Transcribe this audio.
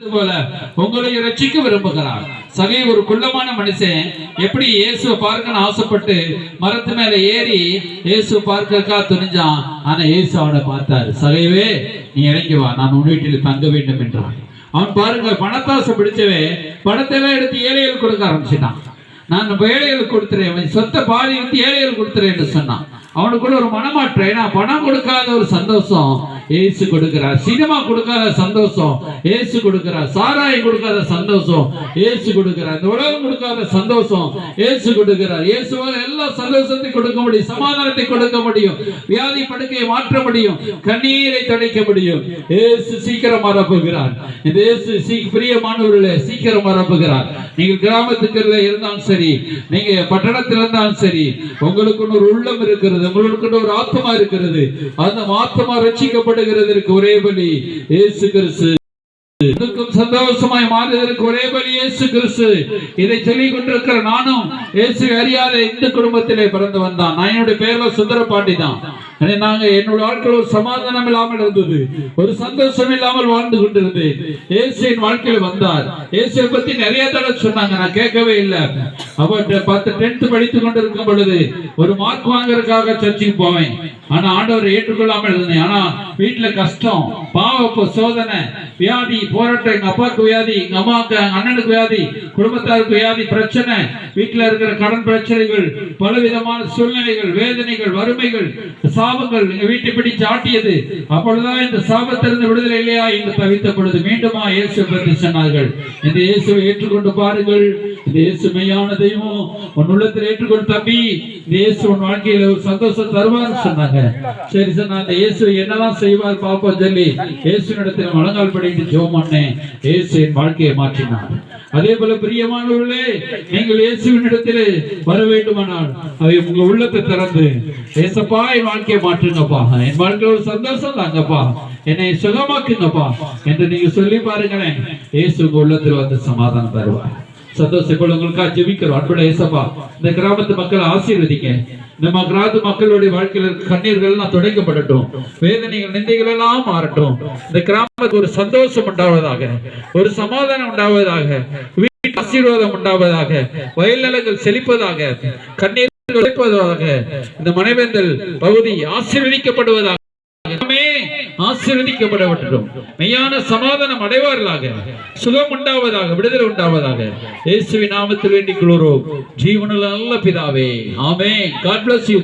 போல உங்களை ரட்சிக்க விரும்புகிறார். சகை ஒரு குள்ளமான மனுஷன் எப்படி இயேசுவை பார்க்கணும் ஆசைப்பட்டு மரத்து மேல ஏறி இயேசு பார்க்கறக்கா துணிஞ்சான். ஆனா இயேசு அவனை பார்த்தாரு. சகைவே, நீ இறங்கி வா, நான் உன் வீட்டில் தங்க வேண்டும் என்றான். அவன் பாருங்க, பணத்தாசை பிடிச்சவன் பணத்தெல்லாம் எடுத்து ஏழைகள் கொடுக்க ஆரம்பிச்சிட்டான். நான் ஏழைகள் கொடுத்துறேன், சொத்தை பாதி வந்து ஏழைகள் கொடுத்துறேன்னு சொன்னான். அவனுக்குள்ள ஒரு மனமாற்றம். ஏன்னா பணம் கொடுக்காத ஒரு சந்தோஷம் ஏசு கொடுக்கிறார். சினிமா கொடுக்காத சந்தோஷம் ஏசு கொடுக்கிறார். சாராயம் கொடுக்காத சந்தோஷம் ஏசு கொடுக்கிறார். இந்த உலகம் கொடுக்காத சந்தோஷம் ஏசு கொடுக்கிறார். இயேசுவால் எல்லா சந்தோஷத்தையும் கொடுக்க முடியும், சமாதானத்தை கொடுக்க முடியும், வியாதி படுக்கையை மாற்ற முடியும், கண்ணீரை துடைக்க முடியும். ஏசு சீக்கிரம் வரப்போகிறார். இந்த இயேசு பிரியமானவர்களே சீக்கிரம் வரப்போகிறார். நீங்கள் கிராமத்துக்கு இருந்தாலும் சரி, நீங்க பட்டணத்தில் இருந்தாலும் சரி, உங்களுக்கு ஒரு உள்ளம் இருக்கிறது, உங்களுக்கு ஒரு ஆத்மா இருக்கிறது. அந்த ஆத்மா ரட்சிக்கப்படுகிறதற்கு ஒரே வழி இயேசு கிறிஸ்து. சந்தோஷமாய் மாறுவதற்கு ஒரே வழி இயேசு கிறிஸ்து. இதை சொல்லிக் கொண்டிருக்கிற நானும் இயேசு அறியாத இந்த குடும்பத்திலே பிறந்து வந்தான். நான் என்னுடைய பேர்ல சுந்தரபாண்டி தான். நாங்க என்னோட வாழ்க்கையில் ஒரு சமாதானம் இல்லாமல் இருந்தது, ஒரு சந்தோஷம் இல்லாமல் வாழ்ந்து கொண்டிருந்தேன். இயேசுவின் வாழ்க்கையில் வந்தார். இயேசுவை பத்தி நிறைய தடவை சொன்னாங்க, நான் கேட்கவே இல்லை. அவர்கிட்ட 10th படித்துக் கொண்டிருக்கும் பொழுது ஒரு மார்க் வாங்குறதுக்காக சர்ச்சுக்கு போவேன். ஆனா ஆண்டவரை ஏற்றுக்கொள்ளாமல் இருந்தேன். ஆனா வீட்டுல கஷ்டம், பாவ சோதனை, வியாதி, போராட்டம். எங்க அப்பாவுக்கு வியாதி, எங்க அம்மாவுக்கு, அண்ணனுக்கு வியாதி, குடும்பத்தாருக்கு வியாதி, பிரச்சனை, வீட்டுல இருக்கிற கடன் பிரச்சனைகள், பலவிதமான சூழ்நிலைகள், வேதனைகள், வறுமைகள், சாபங்கள் எங்க வீட்டை பிடிச்சு ஆட்டியது. அப்பொழுதுதான் இந்த சாபத்திலிருந்து விடுதலை இல்லையா என்று தவித்த பொழுது மீண்டுமா இயேசு பற்றி சொன்னார்கள். இந்த இயேசுவை ஏற்றுக்கொண்டு பாருங்கள். இந்த இயேசு மெய்யான தெய்வம். உன் உள்ளத்தில் ஏற்றுக்கொண்டு தம்பி, இந்த இயேசு உன் வாழ்க்கையில ஒரு சந்தோஷம் தருவார்னு சொன்னாங்க. சரி சார், நான் இந்த இயேசு என்னதான் செய்வார் பாப்போம் சொல்லி இயேசுனிடத்தில் முழங்கால் படிட்டு ஜெபம் பண்ணேன். இயேசு என் வாழ்க்கையை மாற்றினார். அதே போல பிரியமானவர்களே, நீங்கள் இயேசுவின் இடத்திலே வர வேண்டுமானால் அவை உங்க உள்ளத்தை திறந்து, ஏசப்பா என் வாழ்க்கையை மாற்றுங்கப்பா, என் வாழ்க்கையில் ஒரு சந்தோஷம் தாங்கப்பா, என்னை சுகமாக்குங்கப்பா என்று நீங்க சொல்லி பாருங்களேன். இயேசு உங்க உள்ளத்தில் வந்து சமாதானம் தருவார். சந்தோஷப்பட உங்களுக்காக ஜெபிக்கிறோம். அன்புள்ள ஏசப்பா, இந்த கிராமத்து மக்களை ஆசீர்வதிங்க. நம்ம கிராமத்து மக்களுடைய வாழ்க்கையில் இருக்க கண்ணீர்கள் எல்லாம் துடைக்கப்படட்டும், வேதனைகள், நிந்தைகள் எல்லாம் மாறட்டும். இந்த கிராமத்துக்கு ஒரு சந்தோஷம் உண்டாவதாக, ஒரு சமாதானம் உண்டாவதாக, வீட்டு ஆசீர்வாதம் உண்டாவதாக, வயல் நிலங்கள் செழிப்பதாக, கண்ணீர் துடைப்பதாக, இந்த மனைவேந்தல் பகுதி ஆசீர்வதிக்கப்படுவதாக, ஆசீர்வதிக்கப்படட்டும். மெய்யான சமாதானம் அடைவார்களாக, சுகம் உண்டாவதாக, விடுதலை உண்டாவதாக. இயேசுவின் நாமத்தில் வேண்டிக் கொள்கிறோம் ஜீவனுள்ள நல்ல பிதாவே, ஆமென். God bless you.